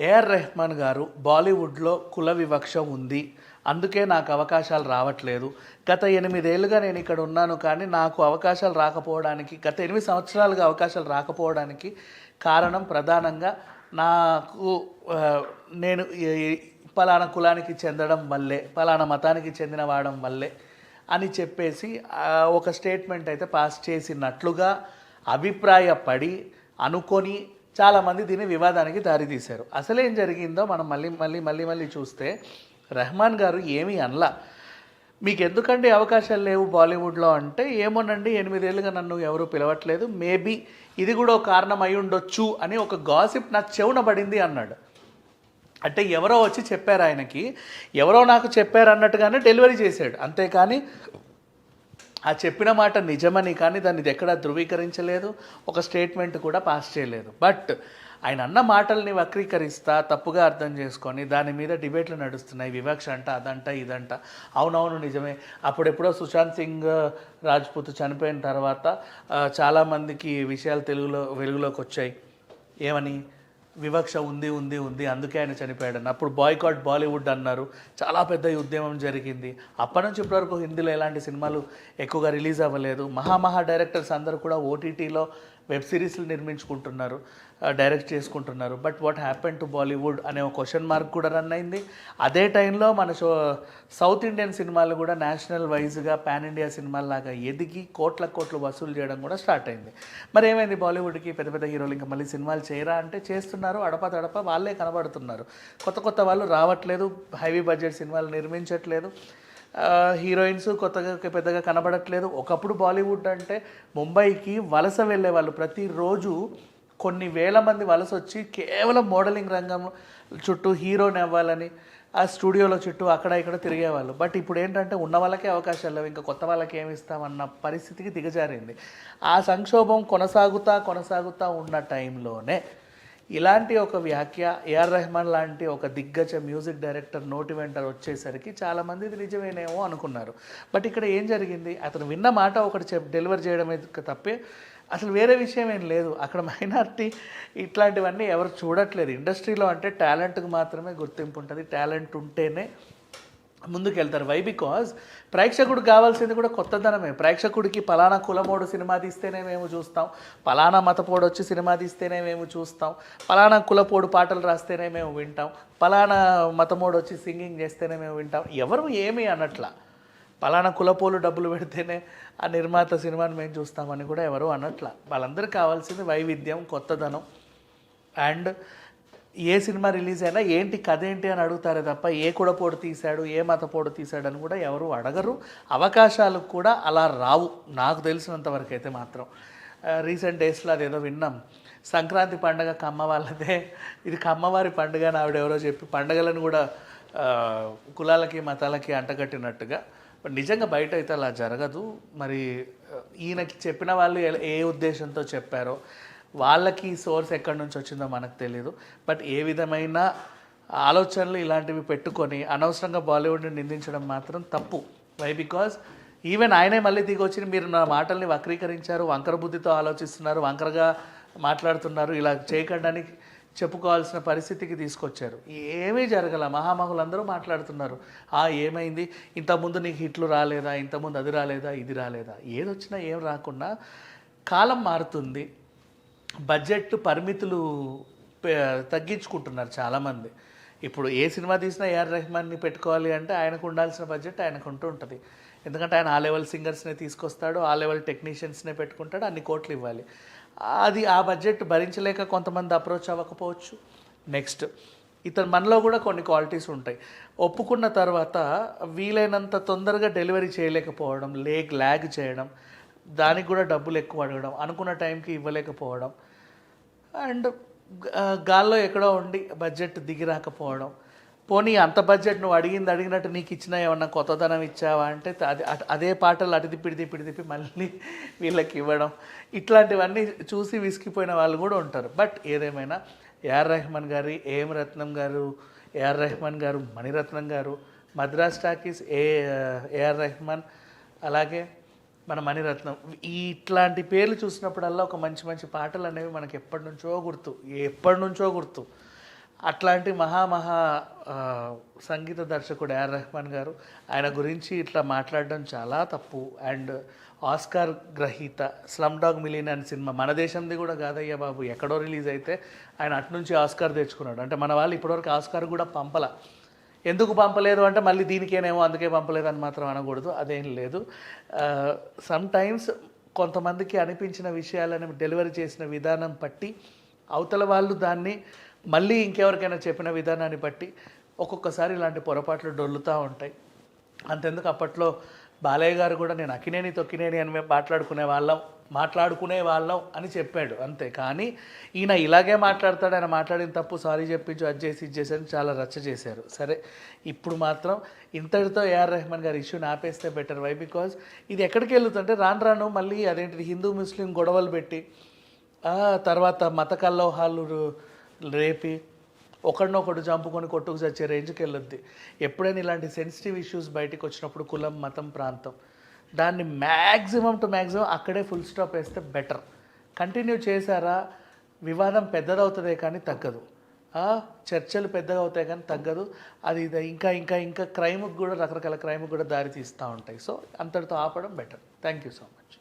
AR Rahman గారు బాలీవుడ్లో కుల వివక్ష ఉంది, అందుకే నాకు అవకాశాలు రావట్లేదు. గత 8 ఏళ్ళుగా నేను ఇక్కడ ఉన్నాను, కానీ నాకు అవకాశాలు రాకపోవడానికి, గత 8 సంవత్సరాలుగా అవకాశాలు రాకపోవడానికి కారణం ప్రధానంగా నాకు నేను పలానా కులానికి చెందడం వల్లే, పలానా మతానికి చెందిన వాడడం వల్లే అని చెప్పేసి ఒక స్టేట్మెంట్ అయితే పాస్ చేసినట్లుగా అభిప్రాయపడి అనుకొని చాలామంది దీన్ని వివాదానికి దారితీశారు. అసలేం జరిగిందో మనం మళ్ళీ చూస్తే రెహమాన్ గారు ఏమీ అనలా. మీకు ఎందుకండి అవకాశాలు లేవు బాలీవుడ్లో అంటే, ఏమోనండి 8 ఏళ్ళుగా నన్ను ఎవరు పిలవట్లేదు, మేబీ ఇది కూడా ఒక కారణం అయి ఉండొచ్చు అని ఒక గాసిప్ నాకు చెవున పడింది అన్నాడు. అంటే ఎవరో వచ్చి చెప్పారు ఆయనకి, ఎవరో నాకు చెప్పారు అన్నట్టుగానే డెలివరీ చేశాడు. అంతేకాని ఆ చెప్పిన మాట నిజమని కానీ దాన్ని ఎక్కడా ధృవీకరించలేదు, ఒక స్టేట్మెంట్ కూడా పాస్ చేయలేదు. బట్ ఆయన అన్న మాటల్ని వక్రీకరిస్తా, తప్పుగా అర్థం చేసుకొని దాని మీద డిబేట్లు నడుస్తున్నాయి. వివక్ష అంట, అదంట, ఇదంట. అవునవును నిజమే. అప్పుడెప్పుడో సుశాంత్ సింగ్ రాజ్పూత్ చనిపోయిన తర్వాత చాలామందికి విషయాలు వెలుగులోకి వచ్చాయి. ఏమని? వివక్ష ఉంది అందుకే ఆయన చనిపోయాడని. అప్పుడు బాయ్కాట్ బాలీవుడ్ అన్నారు, చాలా పెద్ద ఉద్యమం జరిగింది. అప్పటి నుంచి ఇప్పటివరకు హిందీలో ఎలాంటి సినిమాలు ఎక్కువగా రిలీజ్ అవ్వలేదు. మహా డైరెక్టర్స్ అందరూ కూడా ఓటీటీలో వెబ్ సిరీస్లు నిర్మించుకుంటున్నారు, డైరెక్ట్ చేసుకుంటున్నారు. But what happen to Bollywood అనే ఒక క్వశ్చన్ మార్క్ కూడా రన్ అయింది. అదే టైంలో మన సౌత్ ఇండియన్ సినిమాలు కూడా నేషనల్ వైజ్గా పాన్ ఇండియా సినిమాల్లాగా ఎదిగి కోట్లు వసూలు చేయడం కూడా స్టార్ట్ అయింది. మరి ఏమైంది? బాలీవుడ్కి పెద్ద హీరోలు ఇంకా మళ్ళీ సినిమాలు చేయరా అంటే చేస్తున్నారు. అడప వాళ్ళే కనబడుతున్నారు. కొత్త వాళ్ళు రావట్లేదు, హైవీ బడ్జెట్ సినిమాలు నిర్మించట్లేదు, హీరోయిన్స్ పెద్దగా కనబడట్లేదు. ఒకప్పుడు బాలీవుడ్ అంటే ముంబైకి వలస వెళ్ళే వాళ్ళు ప్రతిరోజు కొన్ని వేల మంది వలస వచ్చి కేవలం మోడలింగ్ రంగం చుట్టూ హీరోని అవ్వాలని ఆ స్టూడియోలో చుట్టూ అక్కడ ఇక్కడ తిరిగేవాళ్ళు. బట్ ఇప్పుడు ఏంటంటే ఉన్న వాళ్ళకే అవకాశాలు లేవు, ఇంకా కొత్త వాళ్ళకి ఏమి ఇస్తామన్న పరిస్థితికి దిగజారింది. ఆ సంక్షోభం కొనసాగుతూ ఉన్న టైంలోనే ఇలాంటి ఒక వ్యాఖ్య ఏఆర్ రెహమాన్ లాంటి ఒక దిగ్గజ మ్యూజిక్ డైరెక్టర్ నోటి వెంట వచ్చేసరికి చాలామంది ఇది నిజమేనేమో అనుకున్నారు. బట్ ఇక్కడ ఏం జరిగింది? అతను విన్న మాట ఒకటి డెలివర్ చేయడమే తప్పే అసలు వేరే విషయం ఏం లేదు. అక్కడ మైనారిటీ ఇట్లాంటివన్నీ ఎవరు చూడట్లేదు. ఇండస్ట్రీలో అంటే టాలెంట్కి మాత్రమే గుర్తింపు ఉంటుంది, టాలెంట్ ఉంటేనే ముందుకెళ్తారు. వై? బికాజ్ ప్రేక్షకుడికి కావాల్సింది కూడా కొత్తదనమే. ప్రేక్షకుడికి పలానా కులమోడు సినిమా తీస్తేనే మేము చూస్తాం, పలానా మతపోడు వచ్చి సినిమా తీస్తేనే మేము చూస్తాం, పలానా కులపోడు పాటలు రాస్తేనే మేము వింటాం, పలానా మతమోడు వచ్చి సింగింగ్ చేస్తేనే మేము వింటాం. ఎవరు ఏమీ అనట్లా. పలానా కులపోలు డబ్బులు పెడితేనే ఆ నిర్మాత సినిమాని మేము చూస్తామని కూడా ఎవరు అనట్లా. వాళ్ళందరికీ కావాల్సింది వైవిధ్యం, కొత్తదనం. అండ్ ఏ సినిమా రిలీజ్ అయినా ఏంటి కథ ఏంటి అని అడుగుతారే తప్ప ఏ కులపోడు తీశాడు, ఏ మతపోడు తీశాడు అని కూడా ఎవరు అడగరు. అవకాశాలు కూడా అలా రావు నాకు తెలిసినంతవరకు అయితే మాత్రం. రీసెంట్ డేస్లో అదేదో విన్నాం, సంక్రాంతి పండగ కమ్మ వాళ్ళదే, ఇది కమ్మవారి పండుగ అని ఆవిడెవరో చెప్పి పండగలను కూడా కులాలకి మతాలకి అంటగట్టినట్టుగా. బట్ నిజంగా బయట అయితే అలా జరగదు. మరి ఈయనకి చెప్పిన వాళ్ళు ఏ ఉద్దేశంతో చెప్పారో, వాళ్ళకి సోర్స్ ఎక్కడి నుంచి వచ్చిందో మనకు తెలియదు. బట్ ఏ విధమైన ఆలోచనలు ఇలాంటివి పెట్టుకొని అనవసరంగా బాలీవుడ్ని నిందించడం మాత్రం తప్పు. వై? బికాజ్ ఈవెన్ ఆయనే మళ్ళీ దిగొచ్చి మీరు నా మాటల్ని వక్రీకరించారు, వంకర బుద్ధితో ఆలోచిస్తున్నారు, వంకరగా మాట్లాడుతున్నారు, ఇలా చేయకండి అని చెప్పుకోవాల్సిన పరిస్థితికి తీసుకొచ్చారు. ఏమీ జరగల. మహామహులందరూ మాట్లాడుతున్నారు, ఏమైంది, ఇంతకుముందు నీకు హిట్లు రాలేదా, ఇంతకుముందు అది రాలేదా, ఇది రాలేదా. ఏదొచ్చినా ఏం రాకుండా కాలం మారుతుంది, బడ్జెట్ పరిమితులు తగ్గించుకుంటున్నారు చాలామంది. ఇప్పుడు ఏ సినిమా తీసినా ఏఆర్ రెహమాన్ని పెట్టుకోవాలి అంటే ఆయనకు ఉండాల్సిన బడ్జెట్ ఆయనకు ఉంటుంది. ఎందుకంటే ఆయన ఆ లెవెల్ సింగర్స్నే తీసుకొస్తాడు, ఆ లెవెల్ టెక్నీషియన్స్నే పెట్టుకుంటాడు, అన్ని కోట్లు ఇవ్వాలి. అది ఆ బడ్జెట్ భరించలేక కొంతమంది అప్రోచ్ అవ్వకపోవచ్చు. నెక్స్ట్ ఇతను మనలో కూడా కొన్ని క్వాలిటీస్ ఉంటాయి. ఒప్పుకున్న తర్వాత వీలైనంత తొందరగా డెలివరీ చేయలేకపోవడం, ల్యాగ్ చేయడం, దానికి కూడా డబ్బులు ఎక్కువ అడగడం, అనుకున్న టైంకి ఇవ్వలేకపోవడం, అండ్ గాల్లో ఎక్కడో ఉండి బడ్జెట్ దిగి రాకపోవడం. పోనీ అంత బడ్జెట్ నువ్వు అడిగినట్టు నీకు ఇచ్చినా ఏమన్నా కొత్తదనం ఇచ్చావా అంటే అదే పాటలు అటు తిప్పి మళ్ళీ వీళ్ళకి ఇవ్వడం, ఇట్లాంటివన్నీ చూసి విసిగిపోయిన వాళ్ళు కూడా ఉంటారు. బట్ ఏదేమైనా ఏఆర్ రెహమాన్ గారు, ఏఆర్ రెహమాన్ గారు, మణిరత్నం గారు, మద్రాస్ టాకీస్, ఏఆర్ రెహమాన్, అలాగే మన మణిరత్నం, ఇట్లాంటి పేర్లు చూసినప్పుడల్లా ఒక మంచి పాటలు అనేవి మనకి ఎప్పటి నుంచో గుర్తు. అట్లాంటి మహా ఆ, సంగీత దర్శకుడు ఏఆర్ రెహమాన్ గారు, ఆయన గురించి ఇట్లా మాట్లాడడం చాలా తప్పు. అండ్ ఆస్కార్ గ్రహీత స్లమ్ డాగ్ మిలియనర్ సినిమా మన దేశంది కూడా కాదయ్యా బాబు, ఎక్కడో రిలీజ్ అయితే ఆయన అట్నుంచి ఆస్కార్ తెచ్చుకున్నాడు. అంటే మన వాళ్ళు ఇప్పటివరకు ఆస్కార్ కూడా పంపల. ఎందుకు పంపలేదు అంటే మళ్ళీ దీనికేనేమో అందుకే పంపలేదు అని మాత్రం అనకూడదు, అదేం లేదు. సమ్ టైమ్స్ కొంతమందికి అనిపించిన విషయాలను డెలివరీ చేసిన విధానం బట్టి అవతల వాళ్ళు దాన్ని మళ్ళీ ఇంకెవరికైనా చెప్పిన విధానాన్ని బట్టి ఒక్కొక్కసారి ఇలాంటి పొరపాట్లు డొల్లుతూ ఉంటాయి. అంతెందుకు అప్పట్లో బాలయ్య గారు కూడా నేను అక్కినేని తొక్కినేని అని మేము మాట్లాడుకునే వాళ్ళం అని చెప్పాడు అంతే. కానీ ఈయన ఇలాగే మాట్లాడతాడు, ఆయన మాట్లాడిన తప్పు సారీ చెప్పించు అది చేసి ఇది చేసి అని చాలా రచ్చ చేశారు. సరే ఇప్పుడు మాత్రం ఇంతటితో ఏఆర్ రెహమాన్ గారి ఇష్యూని ఆపేస్తే బెటర్. వై? బికాజ్ ఇది ఎక్కడికి వెళ్తుంటే రాను మళ్ళీ అదేంటిది హిందూ ముస్లిం గొడవలు పెట్టి తర్వాత మత కల్లోహాలు రేపి ఒకడినొకడు చంపుకొని కొట్టుకు చచ్చే రేంజ్కి వెళ్ళొద్ది. ఎప్పుడైనా ఇలాంటి సెన్సిటివ్ ఇష్యూస్ బయటకు వచ్చినప్పుడు కులం, మతం, ప్రాంతం, దాన్ని మ్యాక్సిమం టు మ్యాక్సిమం అక్కడే ఫుల్ స్టాప్ వేస్తే బెటర్. కంటిన్యూ చేశారా వివాదం పెద్దదవుతుందే కానీ తగ్గదు, చర్చలు పెద్దగా అవుతాయి కానీ తగ్గదు. అది ఇంకా ఇంకా ఇంకా క్రైమ్కి కూడా, రకరకాల క్రైమ్కి కూడా దారి తీస్తూ ఉంటాయి. సో అంతటితో ఆపడం better. Thank you so much.